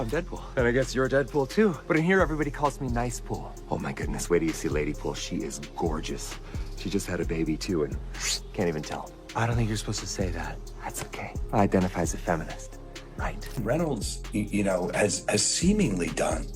I'm Deadpool. And I guess you're Deadpool too. But in here, everybody calls me Nice Pool. Oh my goodness, wait till you see Lady Pool. She is gorgeous. She just had a baby too and can't even tell. I don't think you're supposed to say that. That's okay. I identify as a feminist. Right. Reynolds, has seemingly done,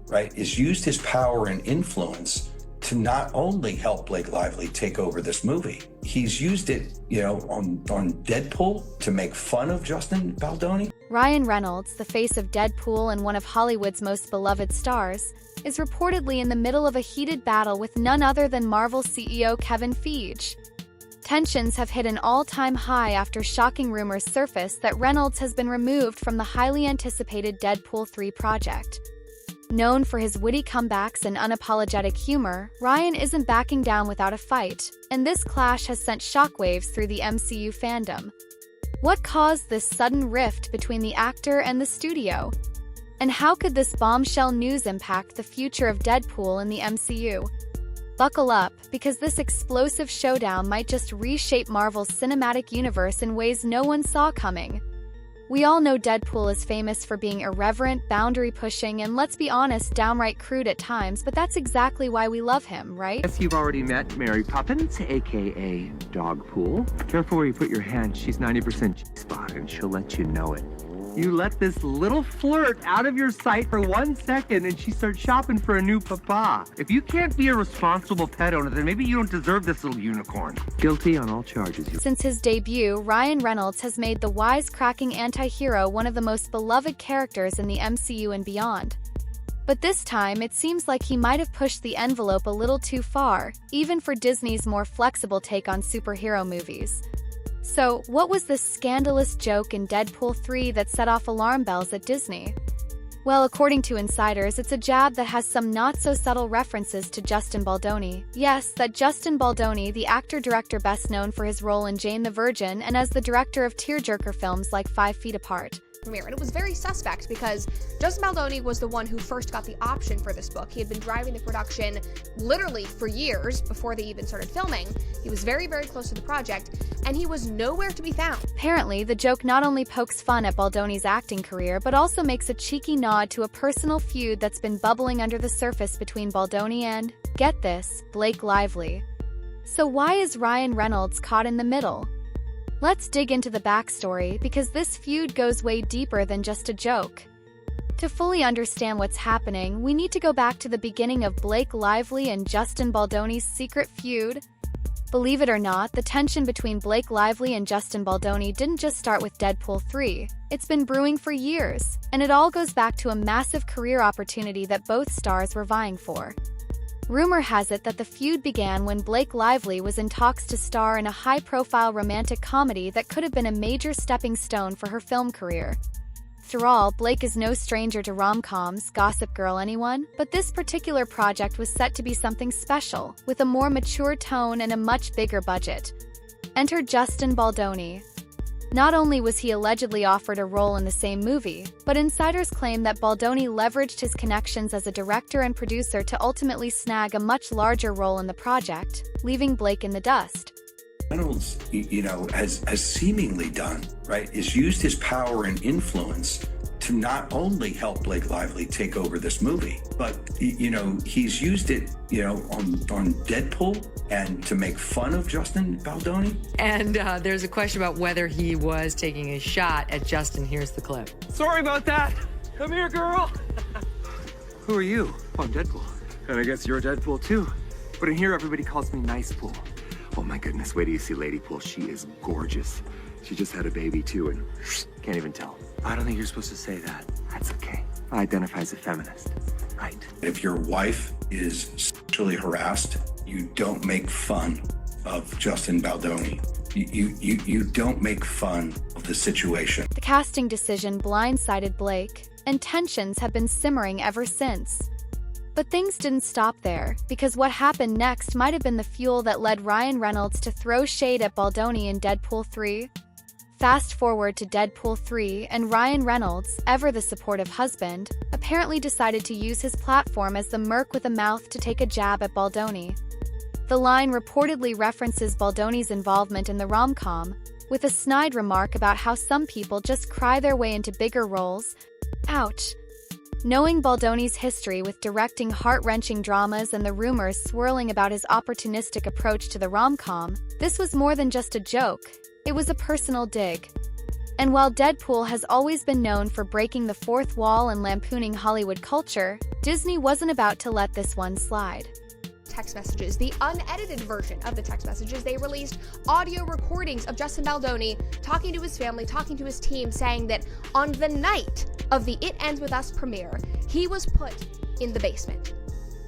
right, is used his power and influence to not only help Blake Lively take over this movie, he's used it, on Deadpool to make fun of Justin Baldoni. Ryan Reynolds, the face of Deadpool and one of Hollywood's most beloved stars, is reportedly in the middle of a heated battle with none other than Marvel CEO Kevin Feige. Tensions have hit an all-time high after shocking rumors surfaced that Reynolds has been removed from the highly anticipated Deadpool 3 project. Known for his witty comebacks and unapologetic humor, Ryan isn't backing down without a fight, and this clash has sent shockwaves through the MCU fandom. What caused this sudden rift between the actor and the studio? And how could this bombshell news impact the future of Deadpool in the MCU? Buckle up, because this explosive showdown might just reshape Marvel's cinematic universe in ways no one saw coming. We all know Deadpool is famous for being irreverent, boundary-pushing, and let's be honest, downright crude at times, but that's exactly why we love him, right? Yes, you've already met Mary Poppins, aka Dogpool. Careful where you put your hand, she's 90% G-spot, and she'll let you know it. You let this little flirt out of your sight for 1 second and she starts shopping for a new papa. If you can't be a responsible pet owner, then maybe you don't deserve this little unicorn. Guilty on all charges. Since his debut, Ryan Reynolds has made the wisecracking anti-hero one of the most beloved characters in the MCU and beyond. But this time, it seems like he might have pushed the envelope a little too far, even for Disney's more flexible take on superhero movies. So, what was this scandalous joke in Deadpool 3 that set off alarm bells at Disney? Well, according to insiders, it's a jab that has some not-so-subtle references to Justin Baldoni. Yes, that Justin Baldoni, the actor-director best known for his role in Jane the Virgin and as the director of tearjerker films like 5 Feet Apart. Premiere, and it was very suspect because Justin Baldoni was the one who first got the option for this book. He had been driving the production literally for years before they even started filming. He was very, very close to the project, and he was nowhere to be found. Apparently, the joke not only pokes fun at Baldoni's acting career, but also makes a cheeky nod to a personal feud that's been bubbling under the surface between Baldoni and, get this, Blake Lively. So why is Ryan Reynolds caught in the middle? Let's dig into the backstory, because this feud goes way deeper than just a joke. To fully understand what's happening, we need to go back to the beginning of Blake Lively and Justin Baldoni's secret feud. Believe it or not, the tension between Blake Lively and Justin Baldoni didn't just start with Deadpool 3. It's been brewing for years, and it all goes back to a massive career opportunity that both stars were vying for. Rumor has it that the feud began when Blake Lively was in talks to star in a high-profile romantic comedy that could have been a major stepping stone for her film career. After all, Blake is no stranger to rom-coms, Gossip Girl, anyone? But this particular project was set to be something special, with a more mature tone and a much bigger budget. Enter Justin Baldoni. Not only was he allegedly offered a role in the same movie, but insiders claim that Baldoni leveraged his connections as a director and producer to ultimately snag a much larger role in the project, leaving Blake in the dust. Reynolds, has seemingly done, right, is used his power and influence to not only help Blake Lively take over this movie, but, he's used it, on Deadpool and to make fun of Justin Baldoni. And there's a question about whether he was taking a shot at Justin. Here's the clip. Sorry about that. Come here, girl. Who are you? I'm Deadpool. And I guess you're Deadpool too. But in here, everybody calls me Nice Pool. Oh my goodness, wait till you see Lady Pool. She is gorgeous. She just had a baby too and can't even tell. I don't think you're supposed to say that. That's okay. I identify as a feminist. Right. If your wife is sexually harassed, you don't make fun of Justin Baldoni. You don't make fun of the situation. The casting decision blindsided Blake, and tensions have been simmering ever since. But things didn't stop there, because what happened next might have been the fuel that led Ryan Reynolds to throw shade at Baldoni in Deadpool 3. Fast forward to Deadpool 3, and Ryan Reynolds, ever the supportive husband, apparently decided to use his platform as the merc with a mouth to take a jab at Baldoni. The line reportedly references Baldoni's involvement in the rom-com, with a snide remark about how some people just cry their way into bigger roles. Ouch. Knowing Baldoni's history with directing heart-wrenching dramas and the rumors swirling about his opportunistic approach to the rom-com, this was more than just a joke. It was a personal dig. And while Deadpool has always been known for breaking the fourth wall and lampooning Hollywood culture, Disney wasn't about to let this one slide. Text messages, the unedited version of the text messages, they released audio recordings of Justin Baldoni talking to his family, talking to his team, saying that on the night of the It Ends With Us premiere, he was put in the basement.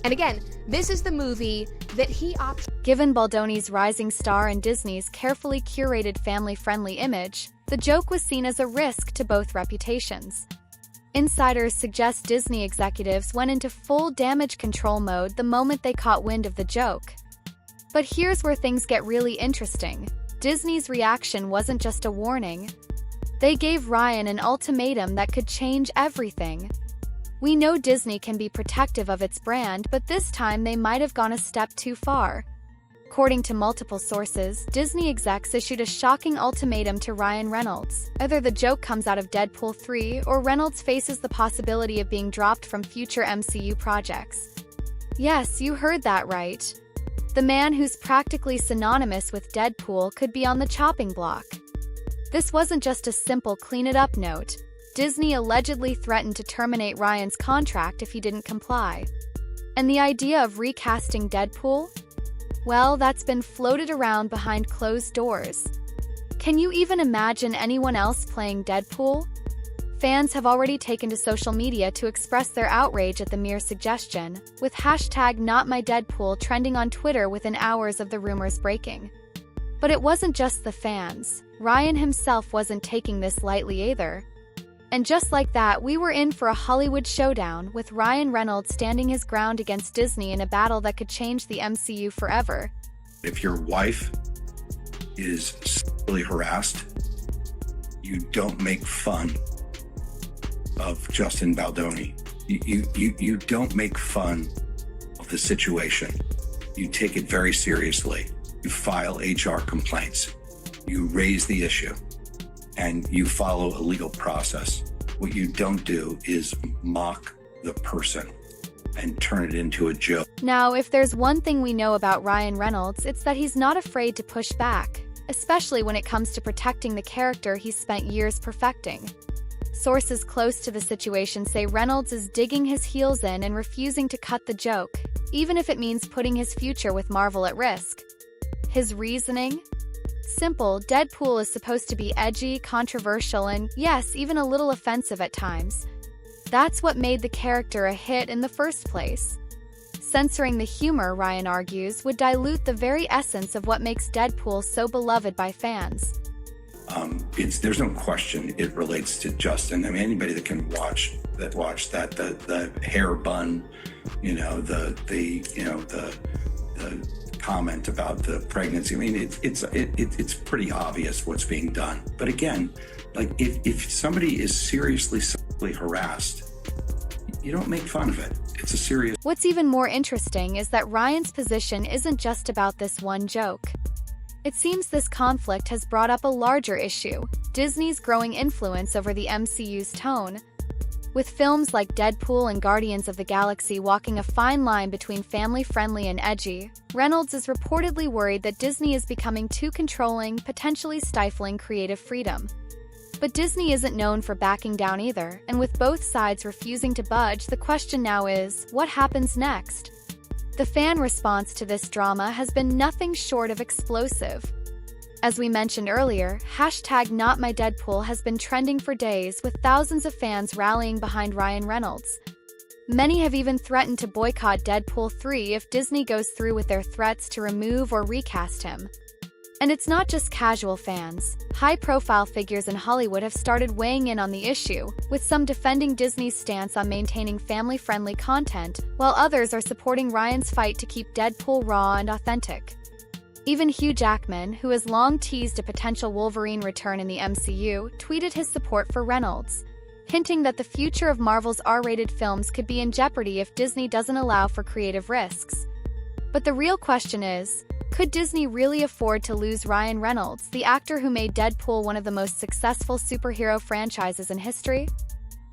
And again, this is the movie that he opted. Given Baldoni's rising star and Disney's carefully curated family-friendly image, the joke was seen as a risk to both reputations. Insiders suggest Disney executives went into full damage control mode the moment they caught wind of the joke. But here's where things get really interesting. Disney's reaction wasn't just a warning. They gave Ryan an ultimatum that could change everything. We know Disney can be protective of its brand, but this time they might have gone a step too far. According to multiple sources, Disney execs issued a shocking ultimatum to Ryan Reynolds. Either the joke comes out of Deadpool 3, or Reynolds faces the possibility of being dropped from future MCU projects. Yes, you heard that right. The man who's practically synonymous with Deadpool could be on the chopping block. This wasn't just a simple clean-it-up note. Disney allegedly threatened to terminate Ryan's contract if he didn't comply. And the idea of recasting Deadpool? Well, that's been floated around behind closed doors. Can you even imagine anyone else playing Deadpool? Fans have already taken to social media to express their outrage at the mere suggestion, with hashtag #NotMyDeadpool trending on Twitter within hours of the rumors breaking. But it wasn't just the fans. Ryan himself wasn't taking this lightly either. And just like that, we were in for a Hollywood showdown, with Ryan Reynolds standing his ground against Disney in a battle that could change the MCU forever. If your wife is sexually harassed, you don't make fun of Justin Baldoni. You don't make fun of the situation. You take it very seriously. You file HR complaints. You raise the issue. And you follow a legal process. What you don't do is mock the person and turn it into a joke. Now, if there's one thing we know about Ryan Reynolds, it's that he's not afraid to push back, especially when it comes to protecting the character he's spent years perfecting. Sources close to the situation say Reynolds is digging his heels in and refusing to cut the joke, even if it means putting his future with Marvel at risk. His reasoning? Simple. Deadpool is supposed to be edgy, controversial, and, yes, even a little offensive at times. That's what made the character a hit in the first place. Censoring the humor, Ryan argues, would dilute the very essence of what makes Deadpool so beloved by fans. There's no question it relates to Justin. I mean, anybody that can watch that, the hair bun, the comment about the pregnancy. I mean, it's pretty obvious what's being done. But again, like if somebody is seriously sexually harassed, you don't make fun of it. It's a serious. What's even more interesting is that Ryan's position isn't just about this one joke. It seems this conflict has brought up a larger issue: Disney's growing influence over the MCU's tone. With films like Deadpool and Guardians of the Galaxy walking a fine line between family-friendly and edgy, Reynolds is reportedly worried that Disney is becoming too controlling, potentially stifling creative freedom. But Disney isn't known for backing down either, and with both sides refusing to budge, the question now is, what happens next? The fan response to this drama has been nothing short of explosive. As we mentioned earlier, hashtag #NotMyDeadpool has been trending for days, with thousands of fans rallying behind Ryan Reynolds. Many have even threatened to boycott Deadpool 3 if Disney goes through with their threats to remove or recast him. And it's not just casual fans. High-profile figures in Hollywood have started weighing in on the issue, with some defending Disney's stance on maintaining family-friendly content, while others are supporting Ryan's fight to keep Deadpool raw and authentic. Even Hugh Jackman, who has long teased a potential Wolverine return in the MCU, tweeted his support for Reynolds, hinting that the future of Marvel's R-rated films could be in jeopardy if Disney doesn't allow for creative risks. But the real question is, could Disney really afford to lose Ryan Reynolds, the actor who made Deadpool one of the most successful superhero franchises in history?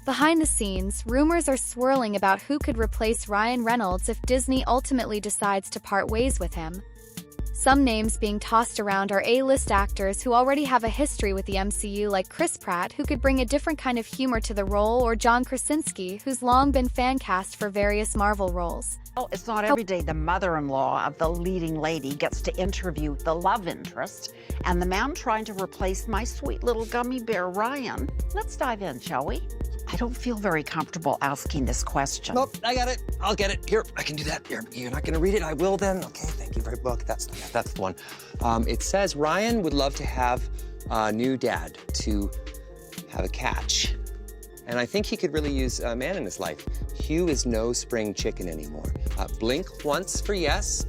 Behind the scenes, rumors are swirling about who could replace Ryan Reynolds if Disney ultimately decides to part ways with him. Some names being tossed around are A-list actors who already have a history with the MCU, like Chris Pratt, who could bring a different kind of humor to the role, or John Krasinski, who's long been fan cast for various Marvel roles. Well, it's not every day the mother-in-law of the leading lady gets to interview the love interest and the man trying to replace my sweet little gummy bear, Ryan. Let's dive in, shall we? I don't feel very comfortable asking this question. Nope, I got it. I'll get it. Here, I can do that. You're not gonna read it? I will then. Okay, thank you very much. That's the one. It says Ryan would love to have a new dad to have a catch. And I think he could really use a man in his life. Hugh is no spring chicken anymore. Blink once for yes,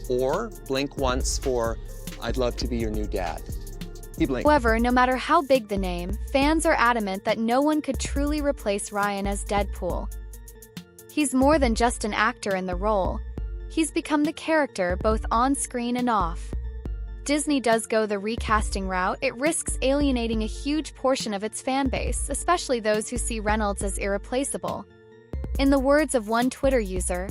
or blink once for I'd love to be your new dad. He blinked. However, no matter how big the name, fans are adamant that no one could truly replace Ryan as Deadpool. He's more than just an actor in the role. He's become the character both on screen and off. Disney does go the recasting route. It risks alienating a huge portion of its fan base, especially those who see Reynolds as irreplaceable. In the words of one Twitter user,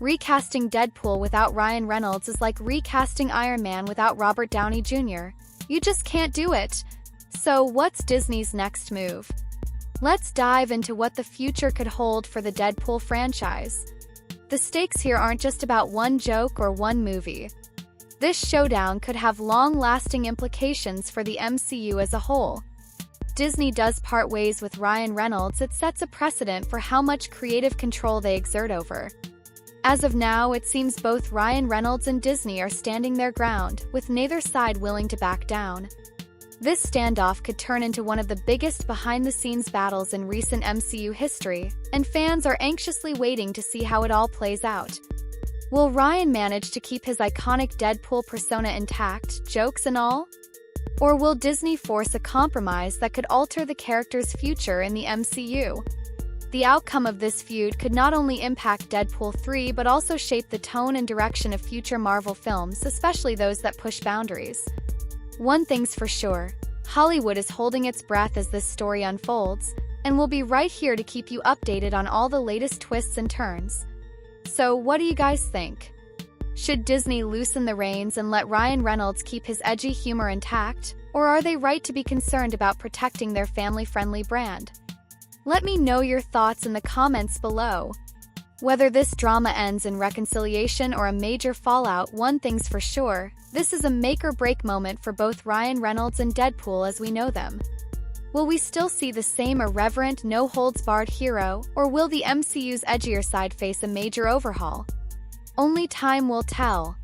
recasting Deadpool without Ryan Reynolds is like recasting Iron Man without Robert Downey Jr. You just can't do it. So what's Disney's next move? Let's dive into what the future could hold for the Deadpool franchise. The stakes here aren't just about one joke or one movie. This showdown could have long-lasting implications for the MCU as a whole. Disney does part ways with Ryan Reynolds, it sets a precedent for how much creative control they exert over. As of now, it seems both Ryan Reynolds and Disney are standing their ground, with neither side willing to back down. This standoff could turn into one of the biggest behind-the-scenes battles in recent MCU history, and fans are anxiously waiting to see how it all plays out. Will Ryan manage to keep his iconic Deadpool persona intact, jokes and all? Or will Disney force a compromise that could alter the character's future in the MCU? The outcome of this feud could not only impact Deadpool 3 but also shape the tone and direction of future Marvel films, especially those that push boundaries. One thing's for sure, Hollywood is holding its breath as this story unfolds, and we'll be right here to keep you updated on all the latest twists and turns. So what do you guys think? Should Disney loosen the reins and let Ryan Reynolds keep his edgy humor intact, or are they right to be concerned about protecting their family-friendly brand? Let me know your thoughts in the comments below. Whether this drama ends in reconciliation or a major fallout, one thing's for sure, this is a make-or-break moment for both Ryan Reynolds and Deadpool as we know them. Will we still see the same irreverent, no-holds-barred hero, or will the MCU's edgier side face a major overhaul? Only time will tell.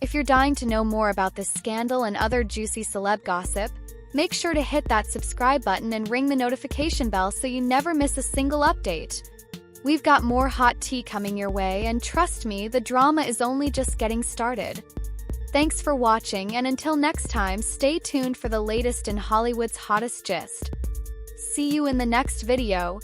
If you're dying to know more about this scandal and other juicy celeb gossip, make sure to hit that subscribe button and ring the notification bell so you never miss a single update. We've got more hot tea coming your way, and trust me, the drama is only just getting started. Thanks for watching, and until next time, stay tuned for the latest in Hollywood's hottest gist. See you in the next video.